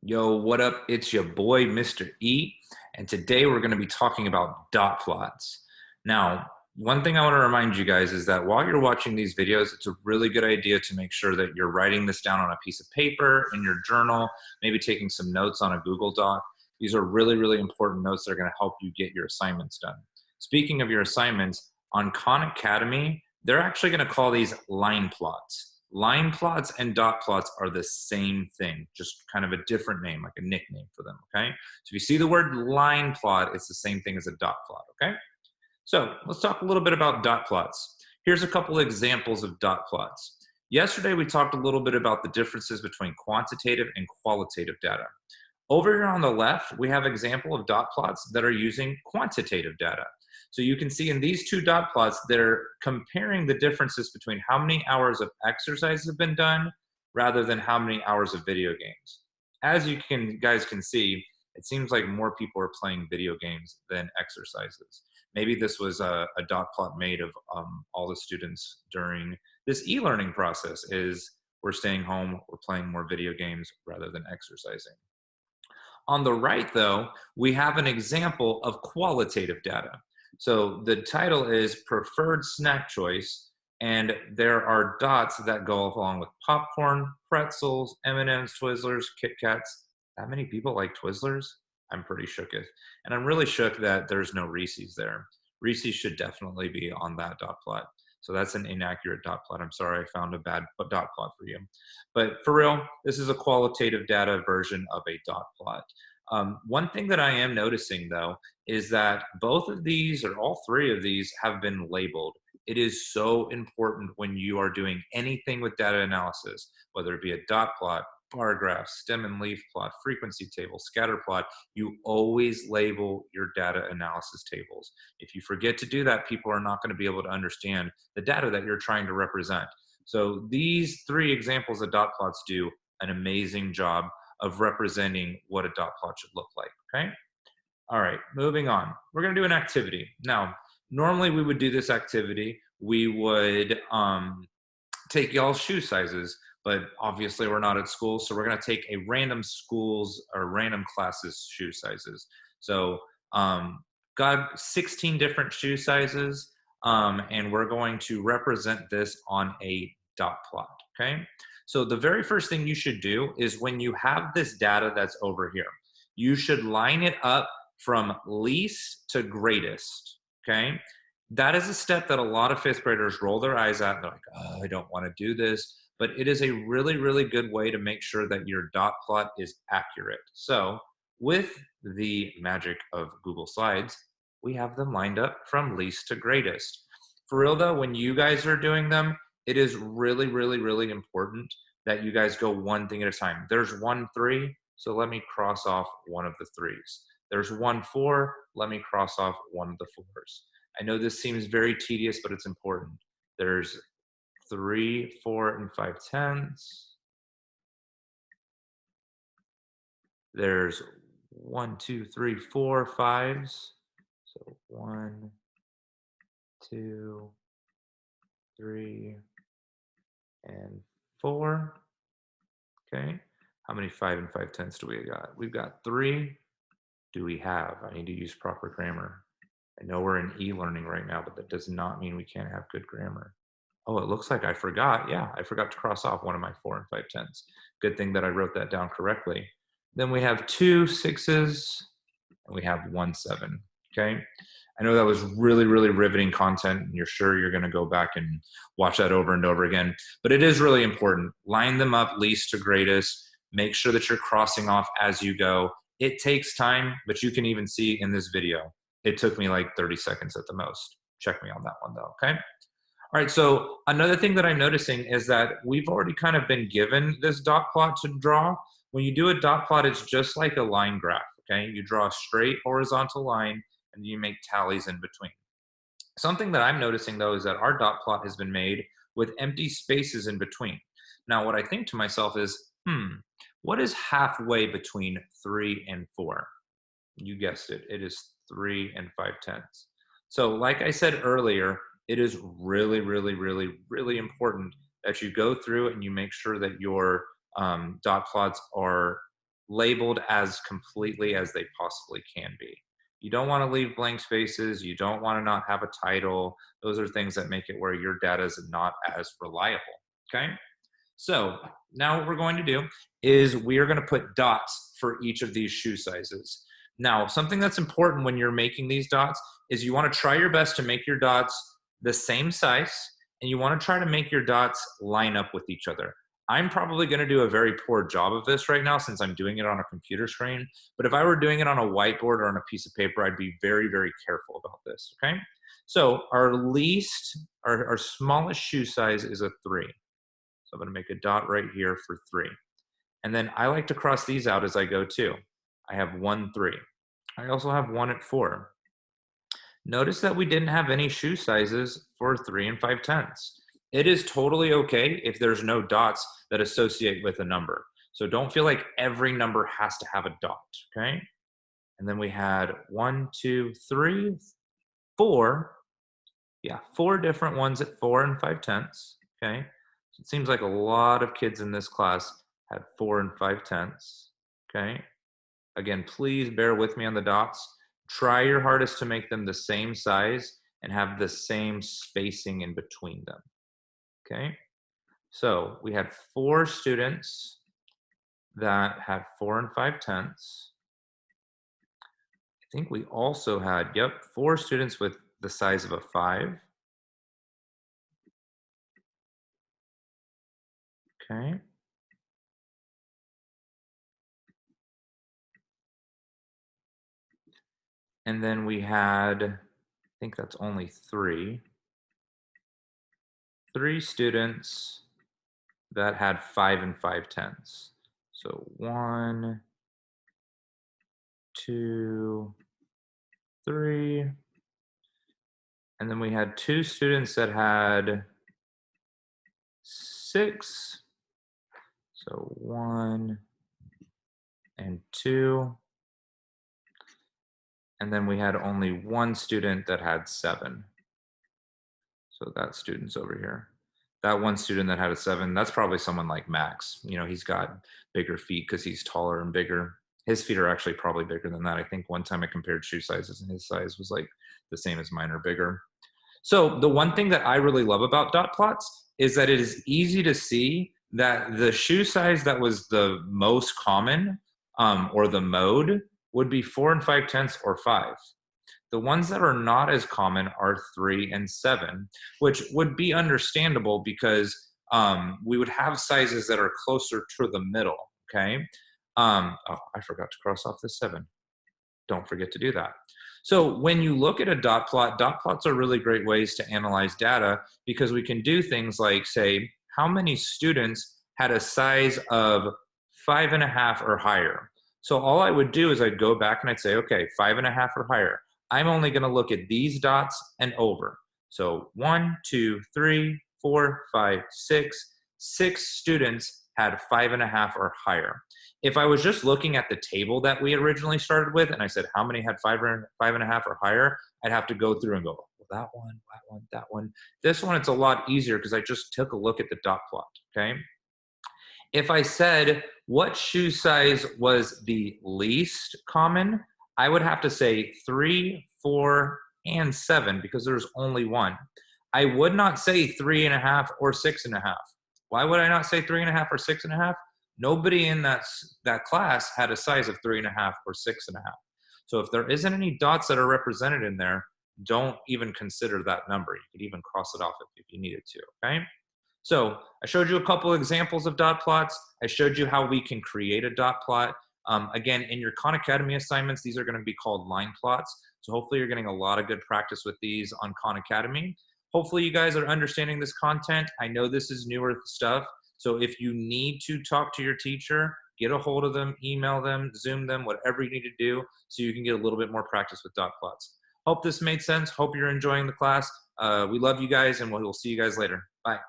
Yo, what up? It's your boy, Mr. E, and today we're going to be talking about dot plots. Now, one thing I want to remind you guys is that while you're watching these videos, it's a really good idea to make sure that you're writing this down on a piece of paper in your journal, maybe taking some notes on a Google Doc. These are really, really important notes that are going to help you get your assignments done. Speaking of your assignments, on Khan Academy, they're actually going to call these line plots. Line plots and dot plots are the same thing, just kind of a different name, like a nickname for them, okay? So if you see the word line plot, it's the same thing as a dot plot, okay? So let's talk a little bit about dot plots. Here's a couple examples of dot plots. Yesterday, we talked a little bit about the differences between quantitative and qualitative data. Over here on the left, we have an example of dot plots that are using quantitative data. So you can see in these two dot plots, they're comparing the differences between how many hours of exercise have been done rather than how many hours of video games. As guys can see, it seems like more people are playing video games than exercises. Maybe this was a dot plot made of all the students during this e-learning process is we're staying home, we're playing more video games rather than exercising. On the right, though, we have an example of qualitative data. So the title is Preferred Snack Choice, and there are dots that go along with popcorn, pretzels, M&Ms, Twizzlers, Kit Kats. That many people like Twizzlers? I'm pretty shook. And I'm really shook that there's no Reese's there. Reese's should definitely be on that dot plot. So that's an inaccurate dot plot. I'm sorry, I found a bad dot plot for you. But for real, this is a qualitative data version of a dot plot. One thing that I am noticing though is that both of these or all three of these have been labeled. It is so important when you are doing anything with data analysis, whether it be a dot plot, bar graph, stem and leaf plot, frequency table, scatter plot, you always label your data analysis tables. If you forget to do that, people are not going to be able to understand the data that you're trying to represent. So these three examples of dot plots do an amazing job of representing what a dot plot should look like, okay? All right, moving on. We're gonna do an activity. Now, normally we would do this activity, we would take y'all's shoe sizes, but obviously we're not at school, so we're gonna take a random school's or random class's shoe sizes. So got 16 different shoe sizes, and we're going to represent this on a dot plot, okay? So the very first thing you should do is when you have this data that's over here, you should line it up from least to greatest, okay? That is a step that a lot of fifth graders roll their eyes at. They're like, oh, I don't want to do this. But it is a really, really good way to make sure that your dot plot is accurate. So with the magic of Google Slides, we have them lined up from least to greatest. For real though, when you guys are doing them, it is really, really, really important that you guys go one thing at a time. There's 1, 3, so let me cross off one of the 3s. There's 1, 4, let me cross off one of the 4s. I know this seems very tedious, but it's important. There's 3, 4, and 5/10. There's 1, 2, 3, 4 5s. So 1, 2, 3, and 4. Okay. How many 5 and 5/10 do we got? We've got 3. Do we have? I need to use proper grammar. I know we're in e-learning right now, but that does not mean we can't have good grammar. Oh, it looks like I forgot. Yeah, I forgot to cross off one of my 4 and 5/10. Good thing that I wrote that down correctly. Then we have 2 6s and we have 1 7. Okay. I know that was really, really riveting content, and you're sure you're going to go back and watch that over and over again. But it is really important. Line them up least to greatest. Make sure that you're crossing off as you go. It takes time, but you can even see in this video, it took me like 30 seconds at the most. Check me on that one though, okay? All right, so another thing that I'm noticing is that we've already kind of been given this dot plot to draw. When you do a dot plot, it's just like a line graph, okay? You draw a straight horizontal line and you make tallies in between. Something that I'm noticing though is that our dot plot has been made with empty spaces in between. Now, what I think to myself is, what is halfway between 3 and 4? You guessed it, it is 3 and 5/10. So like I said earlier, it is really, really, really, really important that you go through and you make sure that your dot plots are labeled as completely as they possibly can be. You don't want to leave blank spaces. You don't want to not have a title. Those are things that make it where your data is not as reliable. Okay. So now what we're going to do is we are going to put dots for each of these shoe sizes. Now, something that's important when you're making these dots is you want to try your best to make your dots the same size, and you want to try to make your dots line up with each other. I'm probably going to do a very poor job of this right now since I'm doing it on a computer screen, but if I were doing it on a whiteboard or on a piece of paper, I'd be very, very careful about this, okay? So our smallest shoe size is a 3. So I'm going to make a dot right here for 3. And then I like to cross these out as I go too. I have 1, 3. I also have 1 at 4. Notice that we didn't have any shoe sizes for 3 and 5/10. It is totally okay if there's no dots that associate with a number. So don't feel like every number has to have a dot, okay? And then we had 1, 2, 3, 4. Yeah, 4 different ones at 4 and 5/10, okay? So it seems like a lot of kids in this class had 4 and 5/10, okay? Again, please bear with me on the dots. Try your hardest to make them the same size and have the same spacing in between them, okay? So we had 4 students that had 4 and 5/10. I think we also had, 4 students with the size of a 5. Okay. And then we had, I think that's only 3 students that had 5 and 5/10. So 1, 2, 3. And then we had 2 students that had 6. So 1 and 2. And then we had only 1 student that had 7. So that student's over here. That 1 student that had a 7, that's probably someone like Max. You know, he's got bigger feet because he's taller and bigger. His feet are actually probably bigger than that. I think one time I compared shoe sizes and his size was like the same as mine or bigger. So the one thing that I really love about dot plots is that it is easy to see that the shoe size that was the most common, or the mode, would be 4 and 5/10 or 5. The ones that are not as common are 3 and 7, which would be understandable because we would have sizes that are closer to the middle, okay? Oh, I forgot to cross off the 7. Don't forget to do that. So when you look at a dot plots are really great ways to analyze data because we can do things like say, how many students had a size of 5.5 or higher? So all I would do is I'd go back and I'd say, okay, 5.5 or higher. I'm only going to look at these dots and over. So 1, 2, 3, 4, 5, 6. 6 students had 5.5 or higher. If I was just looking at the table that we originally started with, and I said how many had 5.5 or higher, I'd have to go through and go, well, that one, that one, that one. This one, it's a lot easier because I just took a look at the dot plot, okay? If I said what shoe size was the least common, I would have to say 3, 4, and 7 because there's only one. I would not say 3.5 or 6.5. Why would I not say 3.5 or 6.5? Nobody in that class had a size of 3.5 or 6.5. So if there isn't any dots that are represented in there, don't even consider that number. You could even cross it off if you needed to, okay? So I showed you a couple examples of dot plots. I showed you how we can create a dot plot. Again, in your Khan Academy assignments, these are going to be called line plots. So hopefully you're getting a lot of good practice with these on Khan Academy. Hopefully you guys are understanding this content. I know this is newer stuff. So if you need to talk to your teacher, get a hold of them, email them, Zoom them, whatever you need to do so you can get a little bit more practice with dot plots. Hope this made sense. Hope you're enjoying the class. We love you guys and we'll see you guys later. Bye.